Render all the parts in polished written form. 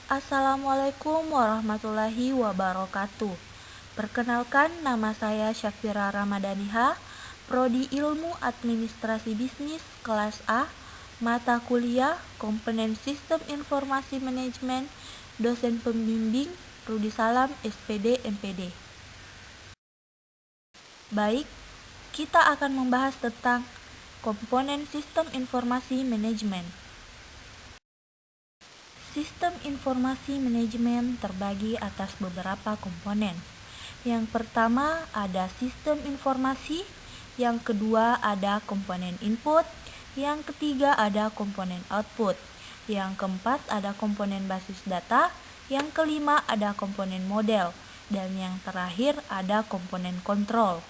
Assalamualaikum warahmatullahi wabarakatuh. Perkenalkan, nama saya Syafira Ramadhaniha, Prodi Ilmu Administrasi Bisnis kelas A, mata kuliah Komponen Sistem Informasi Manajemen, dosen pembimbing Rudi Salam SPD MPD. Baik, kita akan membahas tentang komponen sistem informasi manajemen. Sistem informasi manajemen terbagi atas beberapa komponen. Yang pertama ada sistem informasi, yang kedua ada komponen input, yang ketiga ada komponen output, yang keempat ada komponen basis data, yang kelima ada komponen model, dan yang terakhir ada komponen kontrol.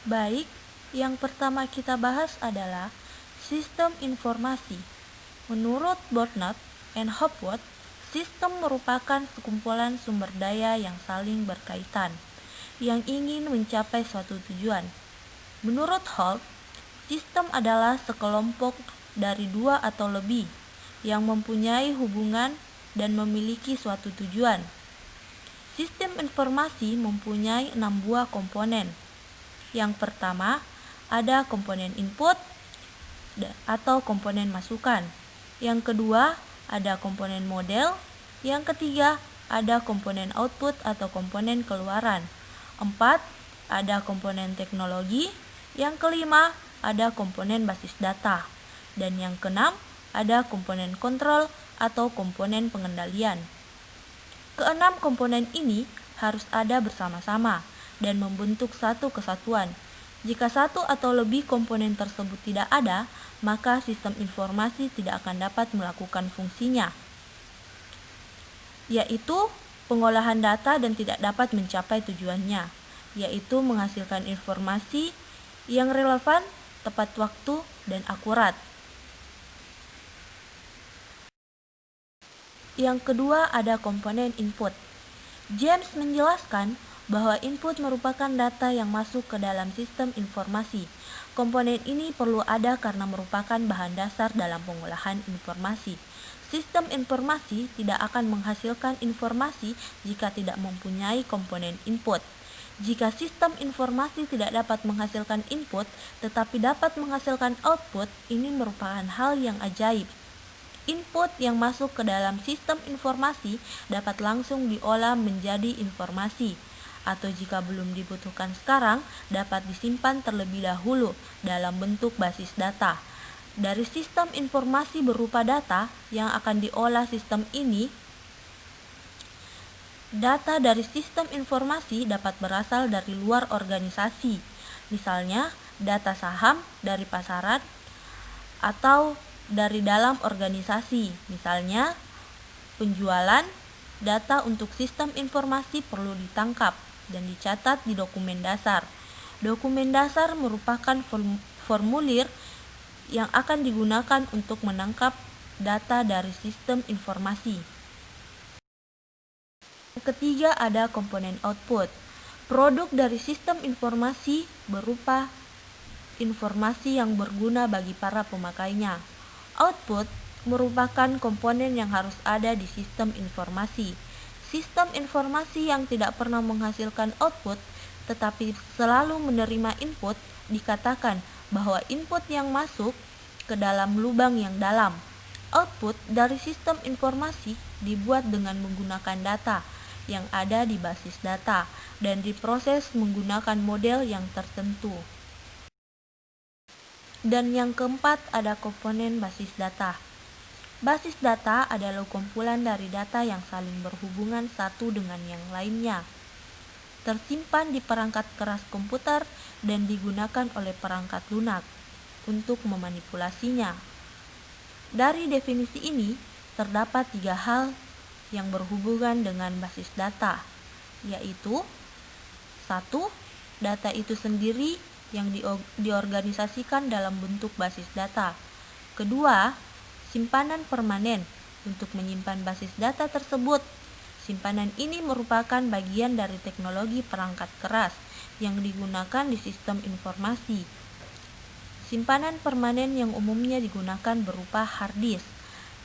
Baik, yang pertama kita bahas adalah sistem informasi. Menurut Bortnott and Hopwood, sistem merupakan sekumpulan sumber daya yang saling berkaitan, yang ingin mencapai suatu tujuan. Menurut Holt, sistem adalah sekelompok dari dua atau lebih, yang mempunyai hubungan dan memiliki suatu tujuan. Sistem informasi mempunyai 6 buah komponen. Yang pertama, ada komponen input atau komponen masukan. Yang kedua, ada komponen model. Yang ketiga, ada komponen output atau komponen keluaran. 4, ada komponen teknologi. Yang kelima, ada komponen basis data. Dan yang keenam, ada komponen kontrol atau komponen pengendalian. Keenam komponen ini harus ada bersama-sama dan membentuk satu kesatuan. Jika satu atau lebih komponen tersebut tidak ada, maka sistem informasi tidak akan dapat melakukan fungsinya, yaitu pengolahan data dan tidak dapat mencapai tujuannya, yaitu menghasilkan informasi yang relevan, tepat waktu, dan akurat. Yang kedua ada komponen input. James menjelaskan bahwa input merupakan data yang masuk ke dalam sistem informasi. Komponen ini perlu ada karena merupakan bahan dasar dalam pengolahan informasi. Sistem informasi tidak akan menghasilkan informasi jika tidak mempunyai komponen input. Jika sistem informasi tidak dapat menghasilkan input tetapi dapat menghasilkan output, ini merupakan hal yang ajaib. Input yang masuk ke dalam sistem informasi dapat langsung diolah menjadi informasi, atau jika belum dibutuhkan sekarang, dapat disimpan terlebih dahulu dalam bentuk basis data. Dari sistem informasi berupa data yang akan diolah sistem ini, data dari sistem informasi dapat berasal dari luar organisasi, misalnya data saham dari pasaran, atau dari dalam organisasi, misalnya penjualan. Data untuk sistem informasi perlu ditangkap dan dicatat di dokumen dasar. Dokumen dasar merupakan formulir yang akan digunakan untuk menangkap data dari sistem informasi. Yang ketiga ada komponen output. Produk dari sistem informasi berupa informasi yang berguna bagi para pemakainya. Output merupakan komponen yang harus ada di sistem informasi. Sistem informasi yang tidak pernah menghasilkan output tetapi selalu menerima input dikatakan bahwa input yang masuk ke dalam lubang yang dalam. Output dari sistem informasi dibuat dengan menggunakan data yang ada di basis data dan diproses menggunakan model yang tertentu. Dan yang keempat ada komponen basis data. Basis data adalah kumpulan dari data yang saling berhubungan satu dengan yang lainnya, tersimpan di perangkat keras komputer dan digunakan oleh perangkat lunak untuk memanipulasinya. Dari definisi ini, terdapat 3 hal yang berhubungan dengan basis data, yaitu 1. Data itu sendiri yang diorganisasikan dalam bentuk basis data. Kedua, simpanan permanen untuk menyimpan basis data tersebut. Simpanan ini merupakan bagian dari teknologi perangkat keras yang digunakan di sistem informasi. Simpanan permanen yang umumnya digunakan berupa hard disk.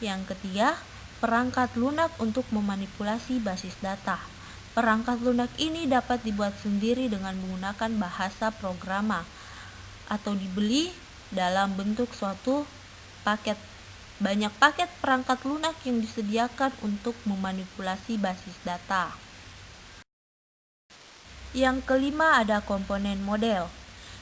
Yang ketiga, perangkat lunak untuk memanipulasi basis data. Perangkat lunak ini dapat dibuat sendiri dengan menggunakan bahasa programa atau dibeli dalam bentuk suatu paket. Banyak paket perangkat lunak yang disediakan untuk memanipulasi basis data. Yang kelima ada komponen model.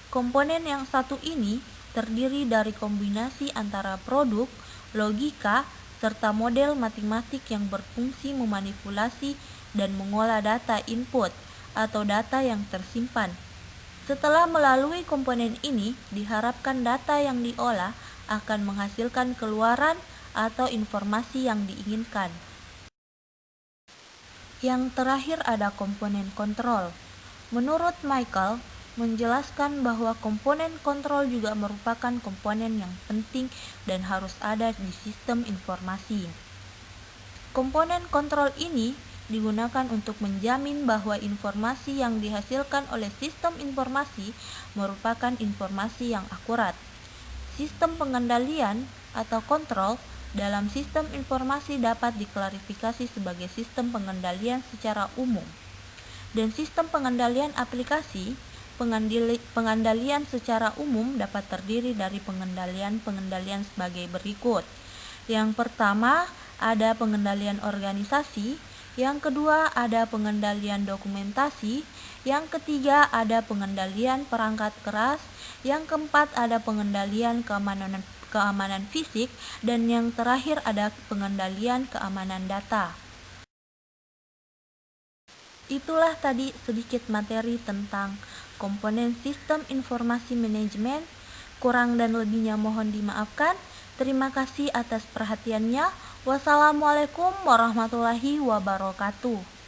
Komponen yang satu ini terdiri dari kombinasi antara produk, logika, serta model matematik yang berfungsi memanipulasi dan mengolah data input atau data yang tersimpan. Setelah melalui komponen ini, diharapkan data yang diolah akan menghasilkan keluaran atau informasi yang diinginkan. Yang terakhir ada komponen kontrol. Menurut Michael, menjelaskan bahwa komponen kontrol juga merupakan komponen yang penting dan harus ada di sistem informasi. Komponen kontrol ini digunakan untuk menjamin bahwa informasi yang dihasilkan oleh sistem informasi merupakan informasi yang akurat. Sistem pengendalian atau kontrol dalam sistem informasi dapat diklarifikasi sebagai sistem pengendalian secara umum. Dan sistem pengendalian aplikasi, pengendalian secara umum dapat terdiri dari pengendalian sebagai berikut. Yang pertama, ada pengendalian organisasi. Yang kedua, ada pengendalian dokumentasi. Yang ketiga, ada pengendalian perangkat keras. Yang keempat, ada pengendalian keamanan fisik. Dan yang terakhir, ada pengendalian keamanan data. Itulah tadi sedikit materi tentang komponen sistem informasi manajemen. Kurang dan lebihnya mohon dimaafkan. Terima kasih atas perhatiannya. Wassalamualaikum warahmatullahi wabarakatuh.